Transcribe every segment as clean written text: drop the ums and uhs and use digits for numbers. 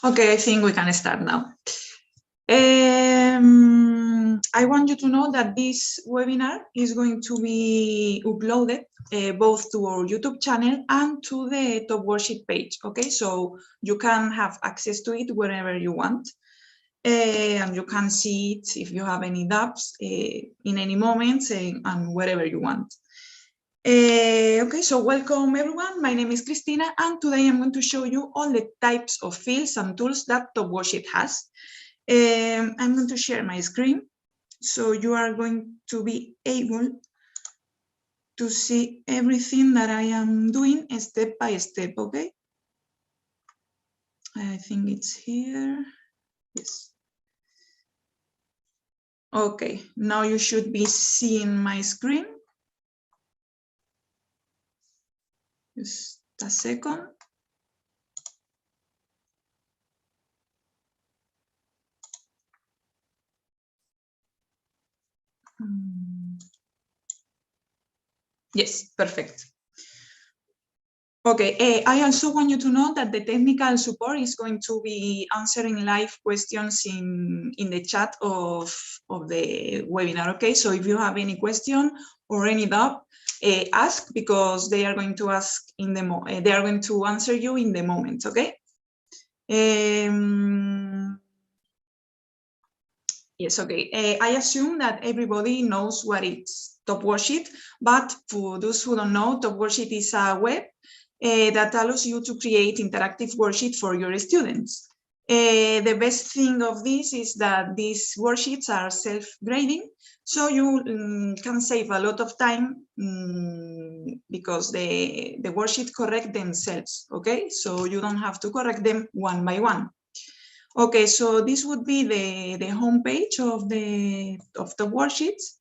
Okay, I think we can start now. I want you to know that this webinar is going to be uploaded both to our YouTube channel and to the TopWorksheet page. Okay, so you can have access to it wherever you want. And you can see it if you have any doubts in any moment and wherever you want. Okay, so welcome everyone. My name is Cristina, and today I'm going to show you all the types of fields and tools that TopWorksheet has. I'm going to share my screen, so you are going to be able to see everything that I am doing step by step, okay? I think it's here. Yes. Okay, now you should be seeing my screen. Just a second. Yes, perfect. Okay, I also want you to know that the technical support is going to be answering live questions in the chat of the webinar, okay? So if you have any question or any doubt, ask, because they are going to ask in the they are going to answer you in the moment, okay? Yes, okay. I assume that everybody knows what it's TopWorksheet, but for those who don't know, TopWorksheet is a web that allows you to create interactive worksheets for your students. The best thing of this is that these worksheets are self-grading, so you can save a lot of time because the worksheet correct themselves, okay? So you don't have to correct them one by one. Okay, so this would be the home page of the worksheets.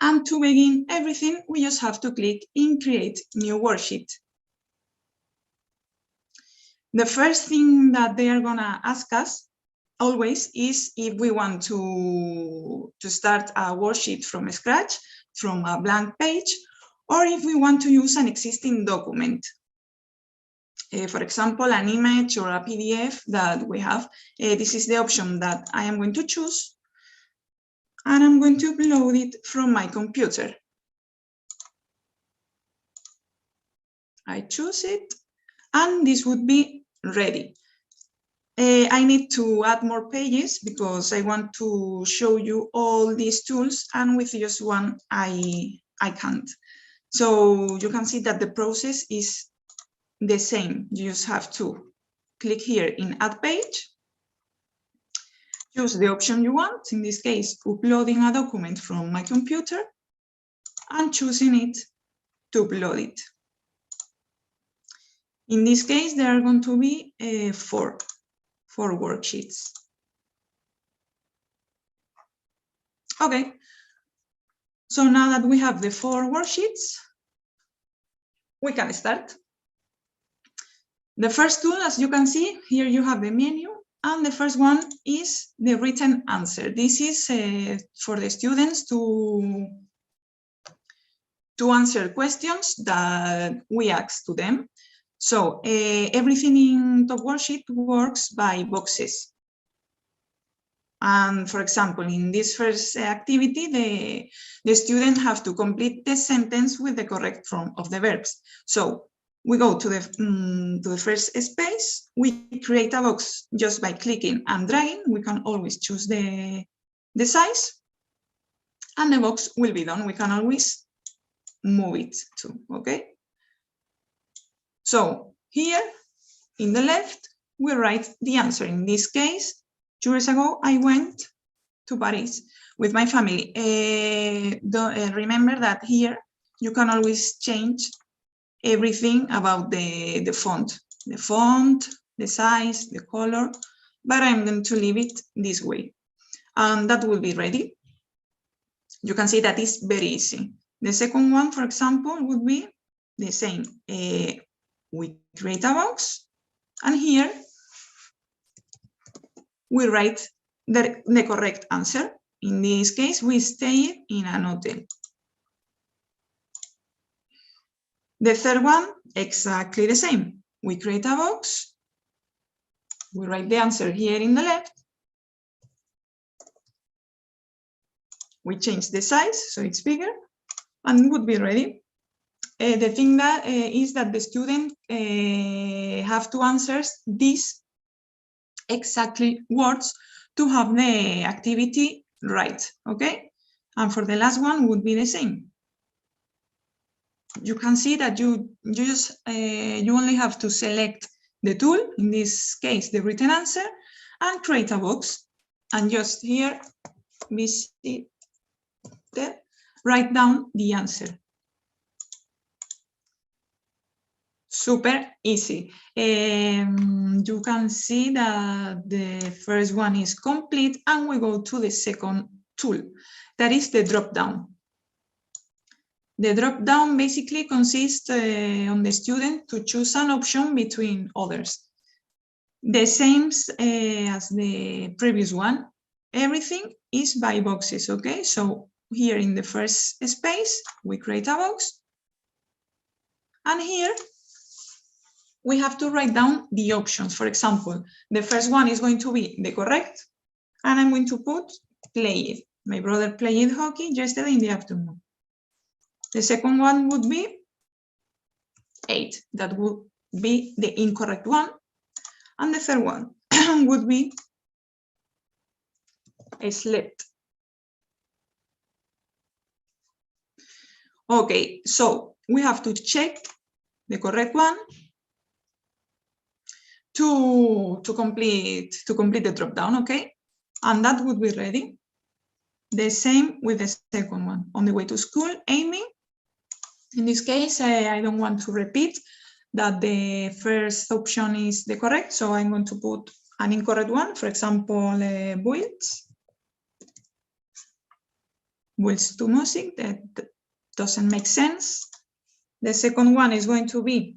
And to begin everything, we just have to click in Create New Worksheet. The first thing that they are gonna ask us always is if we want to start a worksheet from scratch, from a blank page, or if we want to use an existing document. For example, an image or a PDF that we have. This is the option that I am going to choose, and I'm going to upload it from my computer. I choose it, and this would be ready. I need to add more pages because I want to show you all these tools, and with just one, I can't. So you can see that the process is the same. You just have to click here in Add Page, choose the option you want, in this case, uploading a document from my computer, and choosing it to upload it. In this case, there are going to be four worksheets. Okay, so now that we have the 4 worksheets, we can start. The first tool, as you can see, here you have the menu, and the first one is the written answer. This is for the students to answer questions that we ask to them. So everything in TopWorksheet works by boxes. And for example, in this first activity, the student have to complete the sentence with the correct form of the verbs. So we go to the first space, we create a box just by clicking and dragging. We can always choose the size, and the box will be done. We can always move it too, okay? So here in the left, we write the answer. In this case, 2 years ago, I went to Paris with my family. Remember that here you can always change everything about the font, the size, the color, but I'm going to leave it this way. And that will be ready. You can see that it's very easy. The second one, for example, would be the same. We create a box, and here we write the correct answer. In this case, we stay in an hotel. The third one, exactly the same. We create a box, We write the answer here in the left. We change the size so it's bigger and would be ready. The thing that is that the student have to answer these exactly words to have the activity right, okay? And for the last one would be the same. You can see that you only have to select the tool, in this case the written answer, and create a box. And just here, write down the answer. Super easy. You can see that the first one is complete, and we go to the second tool, that is the Dropdown. The Dropdown basically consists on the student to choose an option between others. The same as the previous one, everything is by boxes, okay? So here in the first space, we create a box, and here we have to write down the options. For example, the first one is going to be the correct, and I'm going to put played. My brother played hockey yesterday in the afternoon. The second one would be 8. That would be the incorrect one. And the third one would be slept. Okay, so we have to check the correct one to complete the drop-down, okay? And that would be ready. The same with the second one. On the way to school, Amy. In this case, I don't want to repeat that the first option is the correct, so I'm going to put an incorrect one. For example, builds to music, that doesn't make sense. The second one is going to be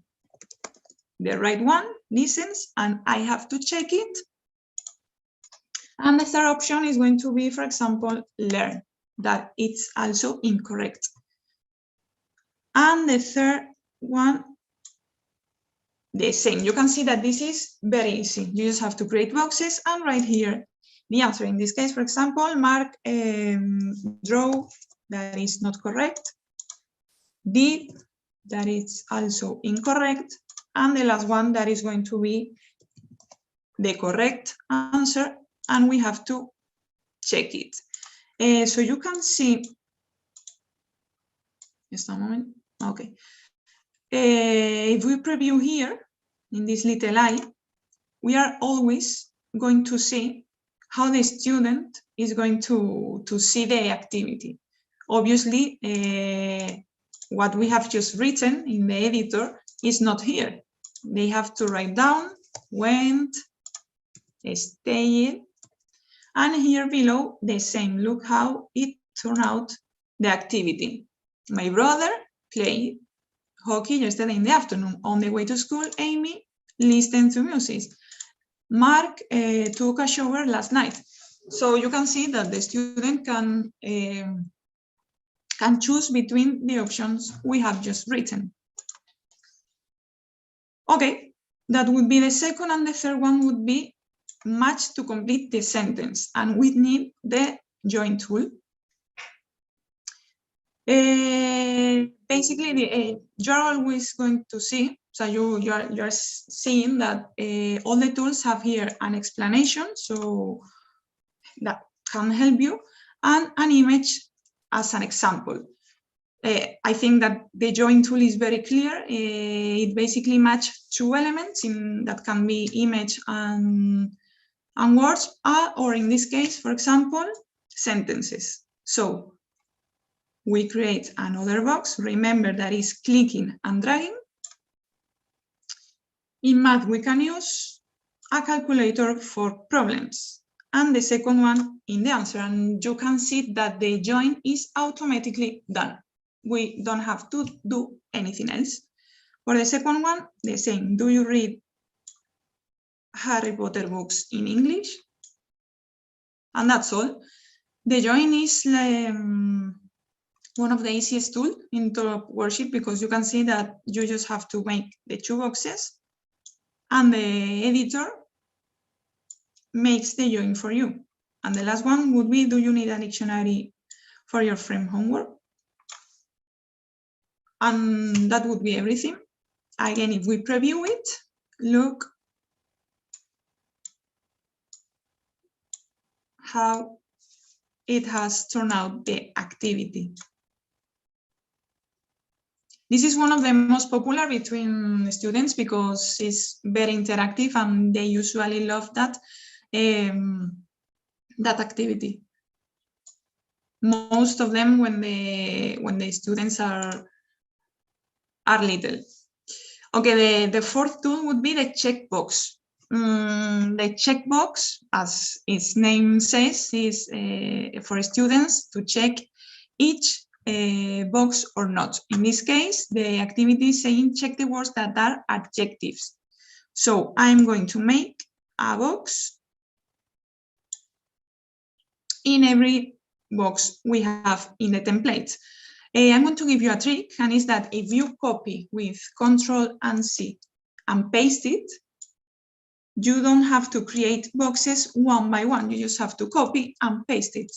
the right one, listens, and I have to check it. And the third option is going to be, for example, learn, that it's also incorrect. And the third one, the same. You can see that this is very easy. You just have to create boxes and write here the answer. In this case, for example, Mark draw, that is not correct. Did, that is also incorrect. And the last one, that is going to be the correct answer, and we have to check it. So you can see, just a moment, okay. If we preview here, in this little eye, we are always going to see how the student is going to see the activity. Obviously, what we have just written in the editor is not here. They have to write down, went, stayed, and here below the same. Look how it turned out, the activity. My brother played hockey yesterday in the afternoon. On the way to school, Amy listened to music. Mark took a shower last night. So you can see that the student can choose between the options we have just written. Okay, that would be the second, and the third one would be match to complete the sentence, and we need the join tool. Basically, you're always going to see, so you're seeing that all the tools have here an explanation, so that can help you, and an image as an example. I think that the join tool is very clear. It basically matches two elements that can be image and words, or in this case, for example, sentences. So we create another box. Remember that is clicking and dragging. In math, we can use a calculator for problems, and the second one in the answer. And you can see that the join is automatically done. We don't have to do anything else. For the second one, the same. Do you read Harry Potter books in English? And that's all. The join is one of the easiest tools in TopWorksheets, because you can see that you just have to make the two boxes, and the editor makes the join for you. And the last one would be, do you need a dictionary for your friend homework? And that would be everything. Again, if we preview it, look how it has turned out the activity. This is one of the most popular between students because it's very interactive and they usually love that, that activity. Most of them when the students are little. Okay, the fourth tool would be the checkbox. The checkbox, as its name says, is for students to check each box or not. In this case, the activity is saying check the words that are adjectives. So I'm going to make a box in every box we have in the template. I'm going to give you a trick, and it's that if you copy with Control and C and paste it, you don't have to create boxes one by one. You just have to copy and paste it.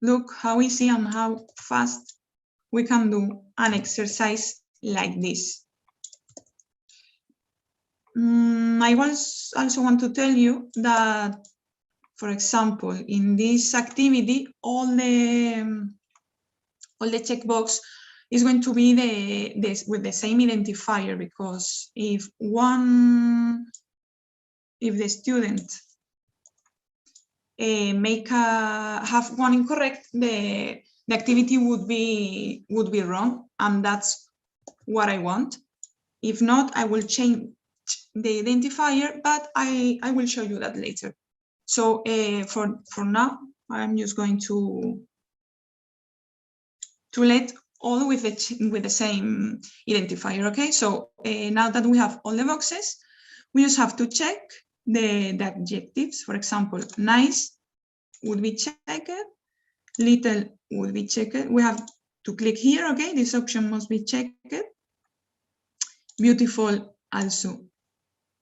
Look how easy and how fast we can do an exercise like this. I also want to tell you that, for example, in this activity, all the checkbox is going to be with the same identifier, because if the student have one incorrect, the activity would be wrong, and that's what I want. If not, I will change the identifier, but I will show you that later. So for now, I'm just going to let all with the same identifier. Okay, so now that we have all the boxes, we just have to check the adjectives. For example, nice would be checked, little would be checked. We have to click here. Okay, this option must be checked. Beautiful also,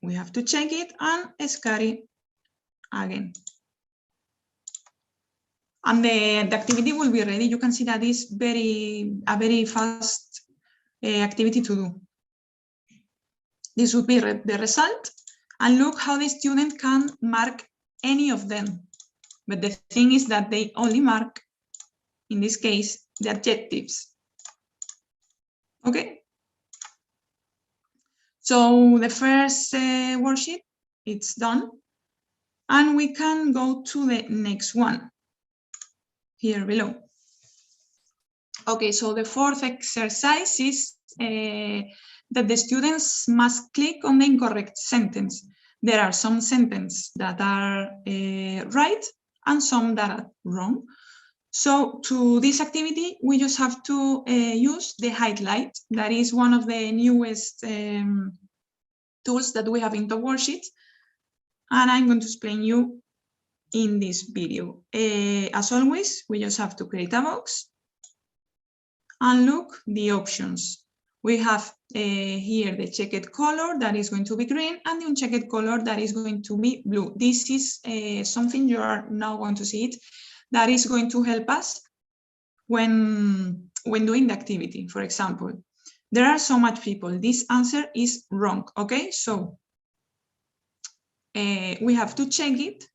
we have to check it, and scary again. And the activity will be ready. You can see that it's a very fast activity to do. This would be the result. And look how the student can mark any of them. But the thing is that they only mark, in this case, the adjectives. Okay. So the first worksheet, it's done. And we can go to the next one here below. Okay, so the fourth exercise is that the students must click on the incorrect sentence. There are some sentences that are right and some that are wrong. So to this activity, we just have to use the highlight. That is one of the newest tools that we have in TopWorksheets. And I'm going to explain you in this video. As always, we just have to create a box and look the options. We have here the checked color that is going to be green, and the unchecked color that is going to be blue. This is something you are now going to see it, that is going to help us when doing the activity. For example, there are so much people. This answer is wrong. Okay, so we have to check it.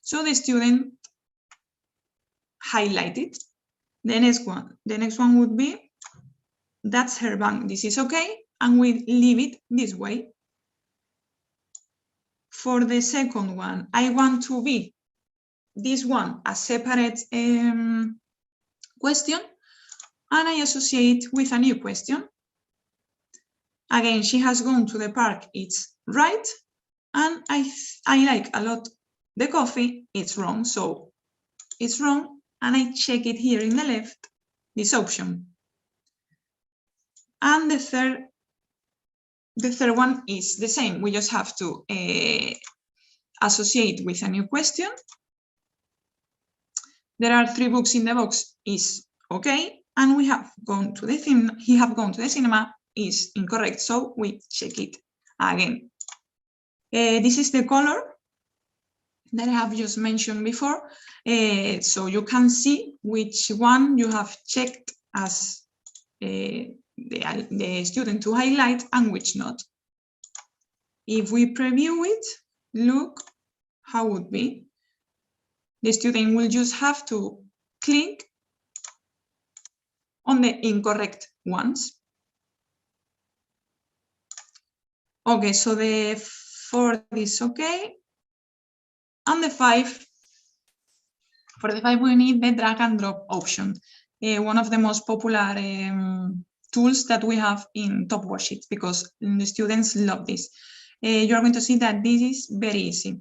So the student highlight it. The next one would be, that's her bank. This is okay, and we leave it this way. For the second one, I want to be this one a separate question, and I associate with a new question. Again, she has gone to the park. It's right, and I like a lot the coffee. It's wrong, so it's wrong, and I check it here in the left, this option. And the third one is the same. We just have to associate with a new question. There are 3 books in the box is okay, and we have gone to the cinema is incorrect, so we check it again. This is the color that I have just mentioned before. So you can see which one you have checked as the student to highlight and which not. If we preview it, look how it would be. The student will just have to click on the incorrect ones. Okay, so the 4 is okay. And the 5, for the 5 we need the drag and drop option, one of the most popular tools that we have in TopWorksheets, because the students love this. You are going to see that this is very easy.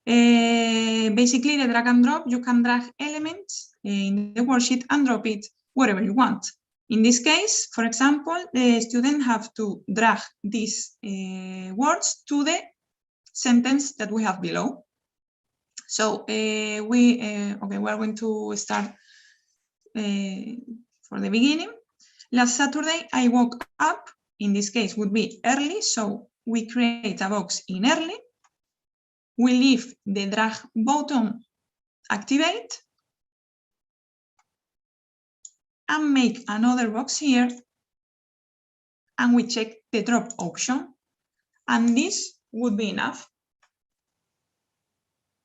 Basically, the drag and drop, you can drag elements in the worksheet and drop it wherever you want. In this case, for example, the student have to drag these words to the sentence that we have below. So we are going to start for the beginning. Last Saturday, I woke up. In this case, would be early. So we create a box in early. We leave the drag button activate and make another box here. And we check the drop option. And this would be enough.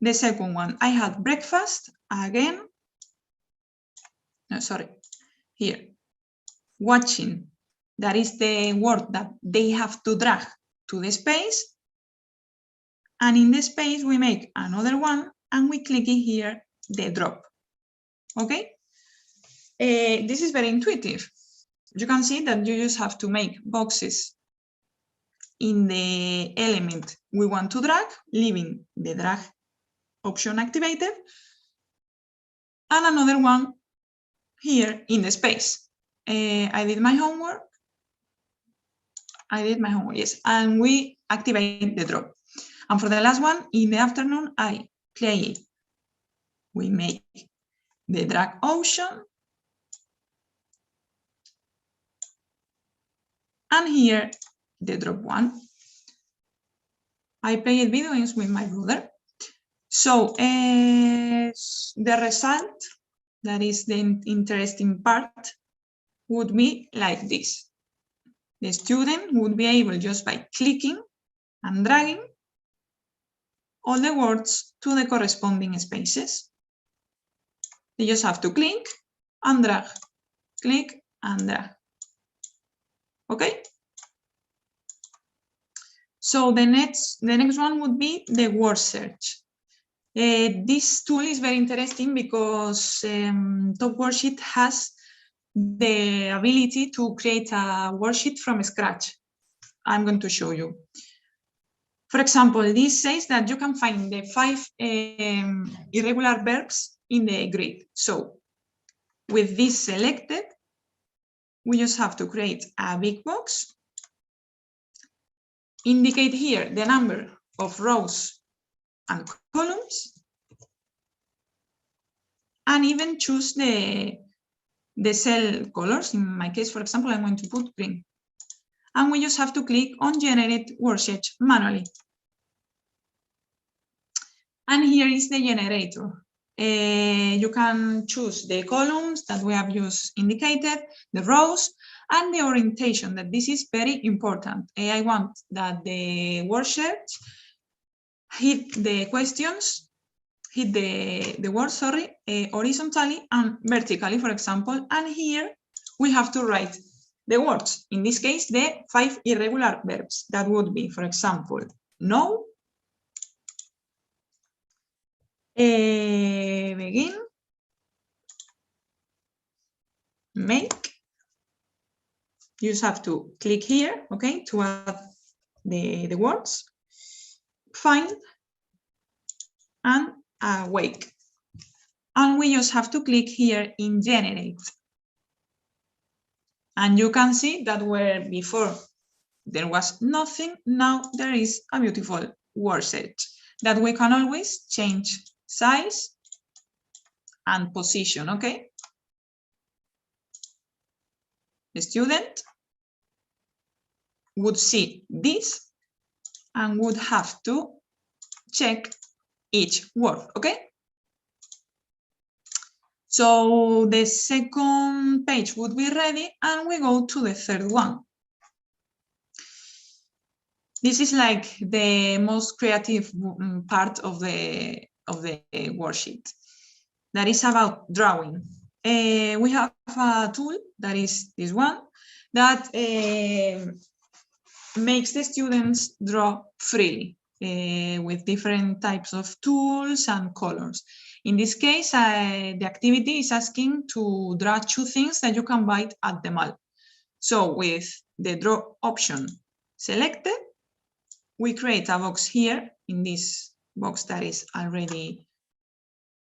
The second one, I had breakfast again. No, sorry, here. Watching, that is the word that they have to drag to the space. And in the space, we make another one and we click in here, the drop. Okay? This is very intuitive. You can see that you just have to make boxes in the element we want to drag, leaving the drag option activated, and another one here in the space. I did my homework. Yes. And we activate the drop. And for the last one, in the afternoon, I play it. We make the drag option. And here, the drop one. I played video games with my brother. So the result, that is the interesting part, would be like this. The student would be able, just by clicking and dragging, all the words to the corresponding spaces. They just have to click and drag, click and drag. Okay? So the next one would be the word search. This tool is very interesting because TopWorksheet has the ability to create a worksheet from scratch. I'm going to show you. For example, this says that you can find the 5 irregular verbs in the grid. So with this selected, we just have to create a big box, indicate here the number of rows and columns, and even choose the cell colors. In my case, for example, I'm going to put green. And we just have to click on Generate Worksheet manually. And here is the generator. You can choose the columns that we have just indicated, the rows, and the orientation, that this is very important. I want that the worksheet hit the questions, hit the words, horizontally and vertically, for example. And here we have to write the words. In this case, the 5 irregular verbs. That would be, for example, no, begin, make. You just have to click here, okay, to add the words, find, and awake. And we just have to click here in generate. And you can see that where before there was nothing, now there is a beautiful worksheet that we can always change size and position, okay? The student would see this and would have to check each word, okay? So the second page would be ready, and we go to the third one. This is like the most creative part of the worksheet. That is about drawing. We have a tool, that is this one, that makes the students draw freely with different types of tools and colors. In this case, the activity is asking to draw 2 things that you can buy at the mall. So with the draw option selected, we create a box here in this box that is already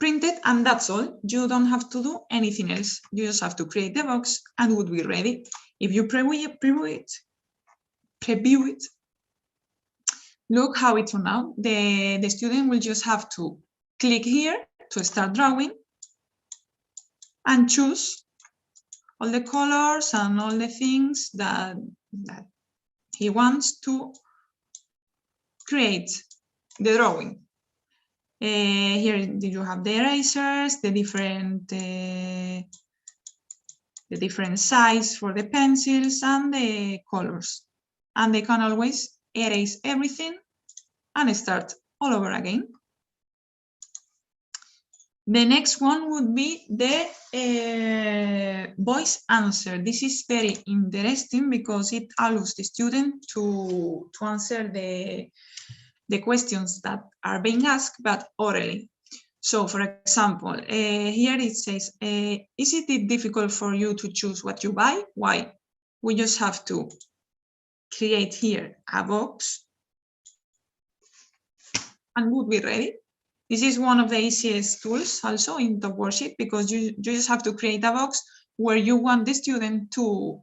printed, and that's all. You don't have to do anything else. You just have to create the box and it would be ready. If you preview it, look how it turned out. The student will just have to click here to start drawing and choose all the colors and all the things that he wants to create the drawing. Here you have the erasers, the different size for the pencils and the colors. And they can always erase everything and start all over again. The next one would be the voice answer. This is very interesting because it allows the student to answer the questions that are being asked, but orally. So for example, here it says, is it difficult for you to choose what you buy? Why? We just have to create here a box and would be ready. This is one of the easiest tools also in TopWorksheet because you just have to create a box where you want the student to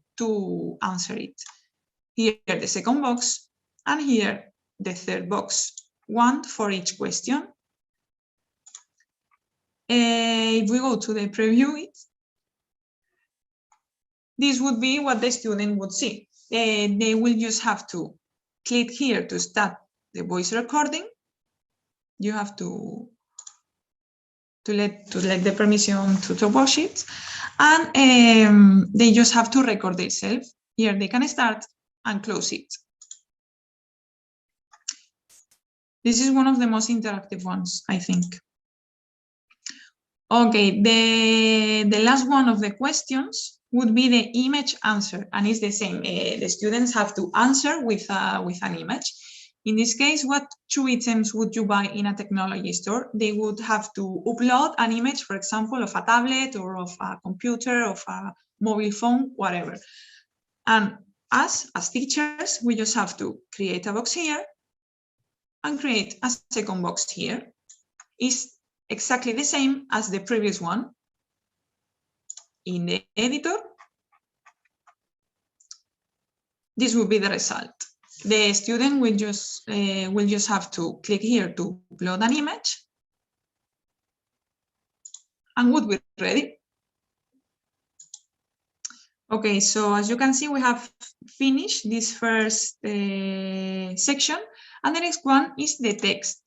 answer it. Here the second box and here the third box, one for each question. If we go to the preview it, this would be what the student would see. They will just have to click here to start the voice recording. You have to let the permission to TopWorksheets, and they just have to record themselves. Here they can start and close it. This is one of the most interactive ones, I think. Okay, the last one of the questions would be the image answer, and it's the same. The students have to answer with an image. In this case, what 2 items would you buy in a technology store? They would have to upload an image, for example, of a tablet or of a computer, of a mobile phone, whatever. And us, as teachers, we just have to create a box here and create a second box here. It's exactly the same as the previous one. In the editor, this will be the result. The student will just have to click here to upload an image and would be ready. Okay, so as you can see, we have finished this first section, and the next one is the text.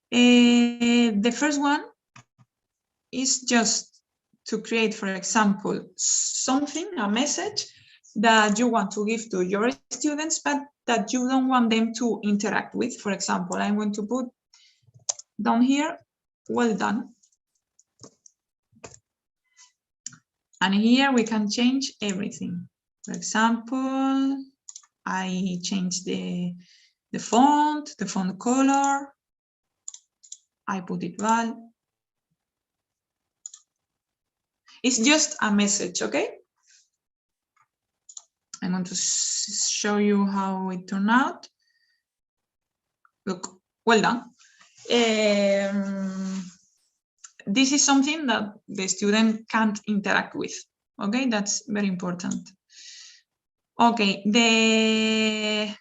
The first one is just to create, for example, something, a message that you want to give to your students, but that you don't want them to interact with. For example, I'm going to put down here, well done. And here we can change everything. For example, I change the font color. I put it val. It's just a message, okay? I'm going to show you how it turned out. Look, well done. This is something that the student can't interact with. Okay, that's very important. Okay,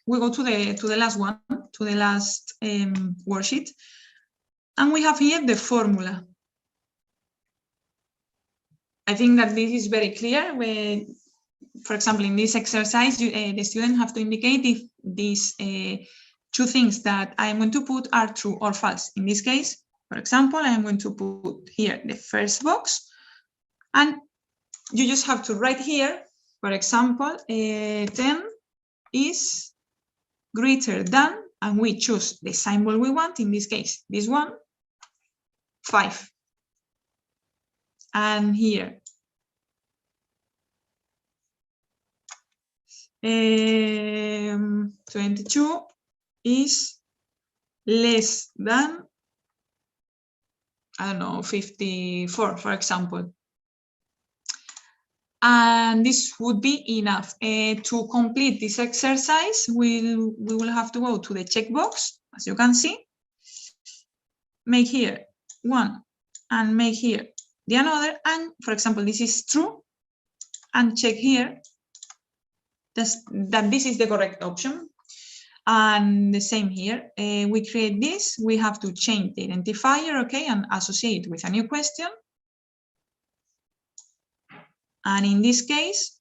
we go to the last one, to the last worksheet, and we have here the formula. I think that this is very clear. For example, in this exercise, the student have to indicate if these two things that I'm going to put are true or false. In this case, for example, I'm going to put here the first box, and you just have to write here, for example, 10 is greater than, and we choose the symbol we want, in this case, this one, 5. And here, 22 is less than, I don't know, 54, for example. And this would be enough. To complete this exercise, we will have to go to the checkbox, as you can see, make here one, and make here the another, and for example, this is true, and check here that this is the correct option. And the same here, we create this, we have to change the identifier, okay, and associate with a new question. And in this case,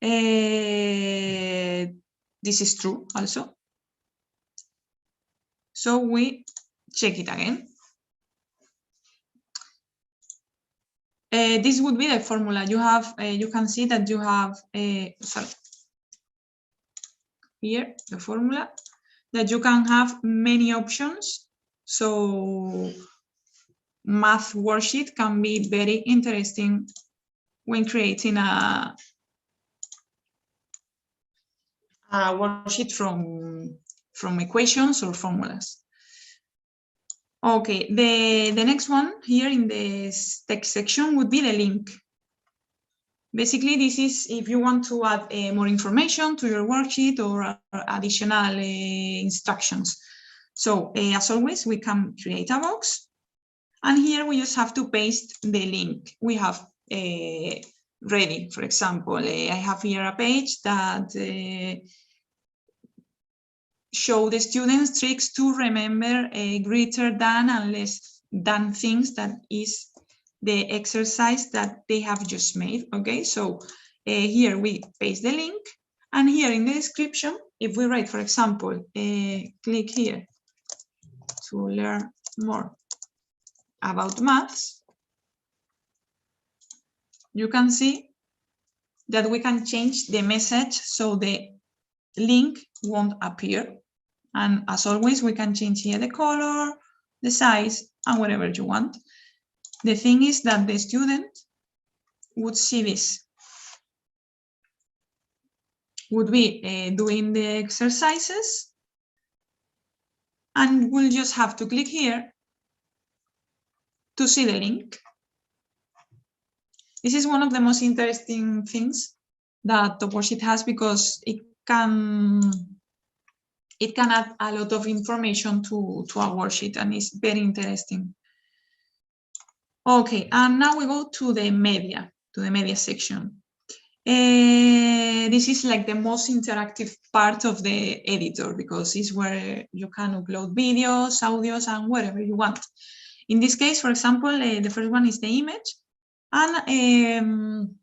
this is true also. So we check it again. This would be the formula. You have, you can see that you have, sorry, here the formula, that you can have many options. So math worksheet can be very interesting when creating a worksheet from equations or formulas. Okay, the next one here in this text section would be the link. Basically, this is if you want to add more information to your worksheet or additional instructions. So as always, we can create a box, and here we just have to paste the link we have ready. For example, I have here a page that show the students tricks to remember greater than and less than things. That is the exercise that they have just made. Okay, so here we paste the link, and here in the description, if we write, for example, click here to learn more about maths, you can see that we can change the message so the link won't appear. And as always, we can change here the color, the size, and whatever you want. The thing is that the student would see this, would be doing the exercises, and we'll just have to click here to see the link. This is one of the most interesting things that TopWorksheet has, because it can add a lot of information to a worksheet, and it's very interesting. Okay, and now we go to the media section. This is like the most interactive part of the editor, because it's where you can upload videos, audios, and whatever you want. In this case, for example, the first one is the image, and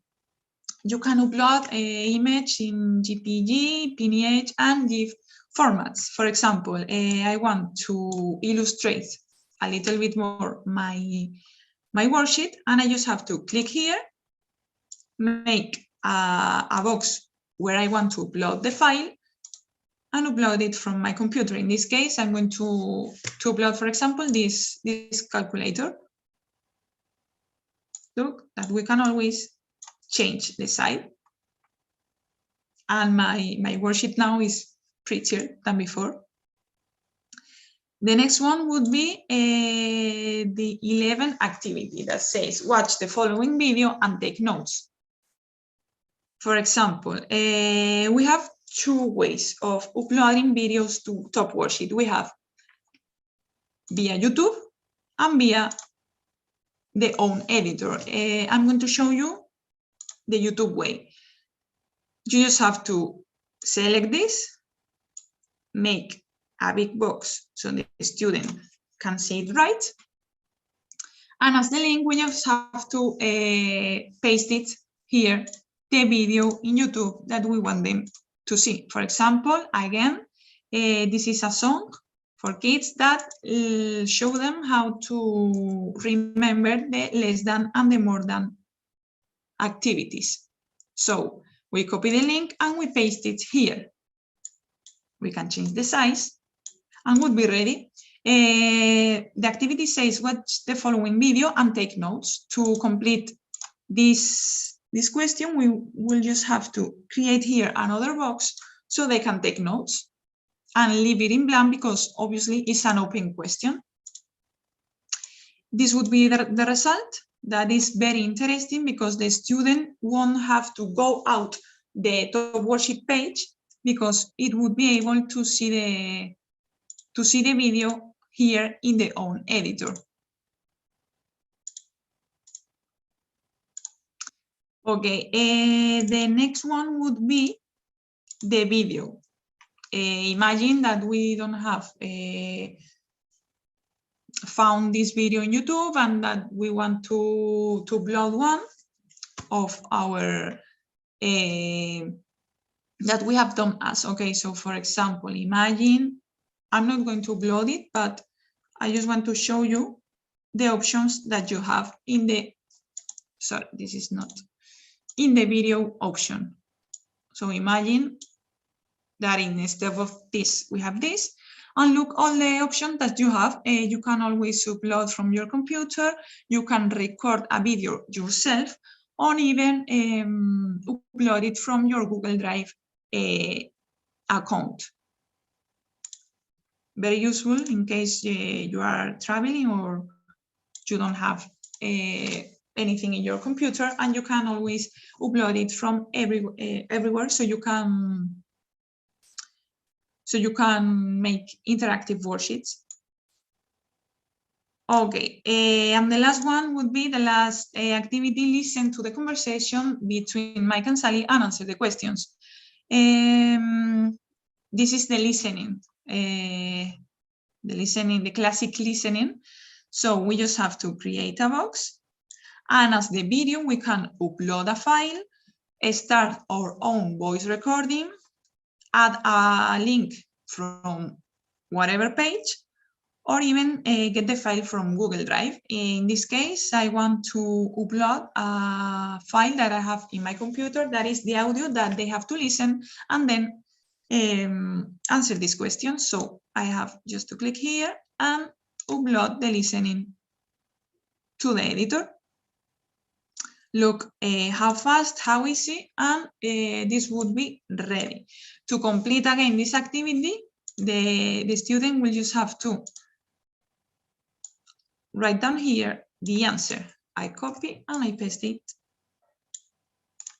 you can upload an image in JPG, PNG, and GIF formats. For example, I want to illustrate a little bit more my worksheet, and I just have to click here, make a box where I want to upload the file, and upload it from my computer. In this case, I'm going to upload, for example, this calculator. Look, that we can always change the size, and my worksheet now is prettier than before. The next one would be the 11 activity that says watch the following video and take notes. For example, we have two ways of uploading videos to TopWorksheet. We have via YouTube and via the own editor. I'm going to show you the YouTube way. You just have to select this, make a big box so the student can see it right. And as the link, we just have to paste it here, the video in YouTube that we want them to see. For example, again, This is a song for kids that show them how to remember the less than and the more than activities. So we copy the link and we paste it here. We can change the size and would be ready. The activity says watch the following video and take notes. To complete this question, we will just have to create here another box so they can take notes and leave it in blank because obviously it's an open question. This would be the result. That is very interesting because the student won't have to go out the TopWorksheet page because it would be able to see the video here in their own editor. Okay, the next one would be the video. Imagine that we don't have found this video on YouTube and that we want to upload one of our that we have done as. Okay, so for example, imagine, I'm not going to upload it, but I just want to show you the options that you have in the, sorry, this is not, in the video option. So imagine that instead of this, we have this. And look, all the options that you have, you can always upload from your computer, you can record a video yourself, or even upload it from your Google Drive account. Very useful in case you are traveling or you don't have anything in your computer, and you can always upload it from everywhere, so you can make interactive worksheets. Okay, and the last one would be the last activity, listen to the conversation between Mike and Sally and answer the questions. This is the listening, the classic listening. So we just have to create a box, and as the video, we can upload a file, start our own voice recording, add a link from whatever page, or even get the file from Google Drive. In this case, I want to upload a file that I have in my computer that is the audio that they have to listen and then answer this question. So I have just to click here and upload the listening to the editor. Look how fast, how easy, and this would be ready. To complete again this activity, the student will just have to write down here the answer. I copy and I paste it,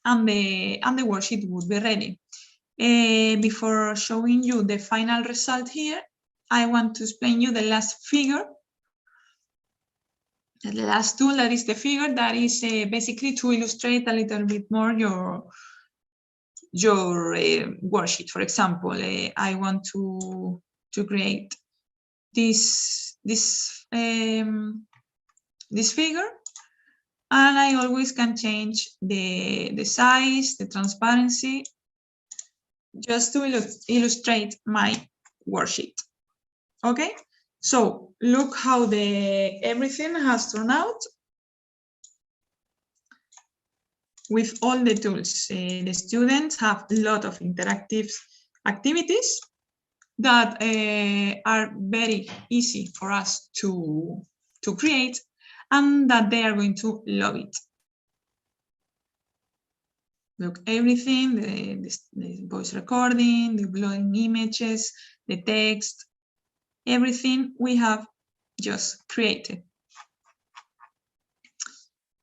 and the worksheet would be ready. Before showing you the final result here, I want to explain you the last figure. The last tool, that is the figure, that is basically to illustrate a little bit more your worksheet. For example, I want to create this figure, and I always can change the size, the transparency, just to illustrate my worksheet. Okay, so look how everything has turned out with all the tools. The students have a lot of interactive activities that are very easy for us to create, and that they are going to love it. Look, everything, the voice recording, the uploading images, the text, everything we have just created.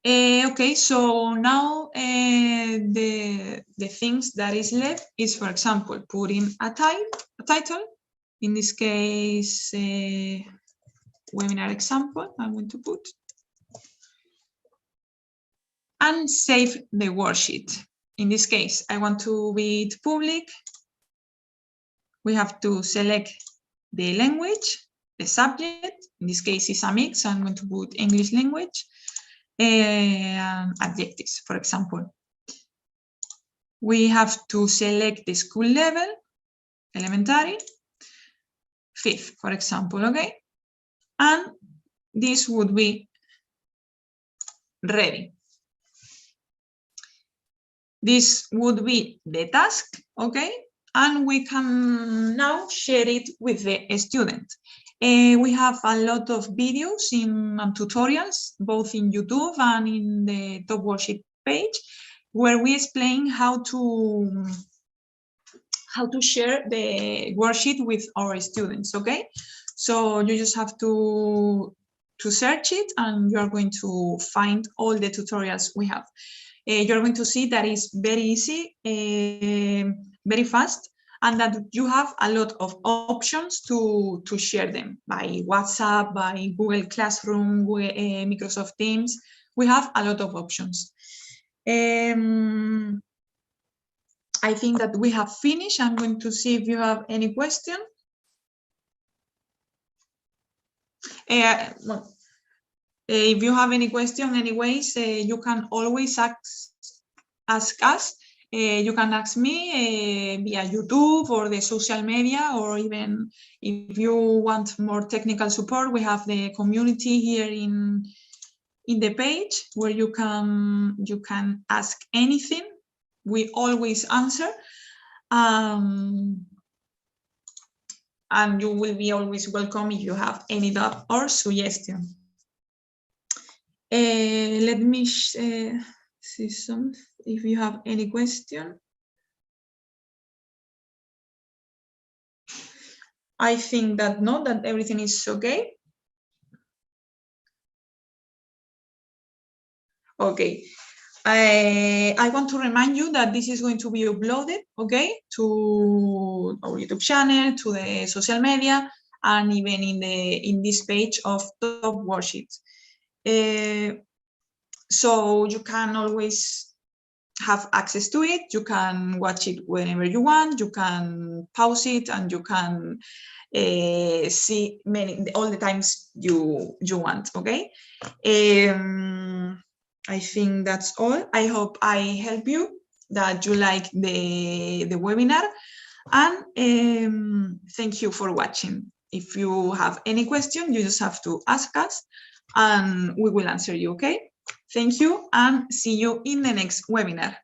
Okay, so now the things that is left is, for example, putting a title. In this case, webinar example, I'm going to put. And save the worksheet. In this case, I want to be public. We have to select the language, the subject. In this case, it's a mix. I'm going to put English language. Adjectives, for example. We have to select the school level, elementary. 5th, for example, okay? And this would be ready. This would be the task, okay? And we can now share it with the student. We have a lot of videos and tutorials, both in YouTube and in the TopWorksheet page, where we explain how to share the worksheet with our students, okay? So you just have to search it and you're going to find all the tutorials we have. You're going to see that it's very easy, very fast, and that you have a lot of options to share them by WhatsApp, by Google Classroom, Microsoft Teams. We have a lot of options. I think that we have finished. I'm going to see if you have any question. Well, if you have any question, anyways, you can always ask us. You can ask me via YouTube or the social media, or even if you want more technical support, we have the community here in the page where you can ask anything. We always answer. And you will be always welcome if you have any doubt or suggestion. Let me see some, if you have any question. I think that no, that everything is okay. Okay. I want to remind you that this is going to be uploaded, okay, to our YouTube channel, to the social media, and even in this page of TopWorksheets. So you can always have access to it. You can watch it whenever you want. You can pause it, and you can see all the times you want. Okay. I think that's all. I hope I help you, that you like the webinar, and thank you for watching. If you have any question, you just have to ask us and we will answer you, okay? Thank you and see you in the next webinar.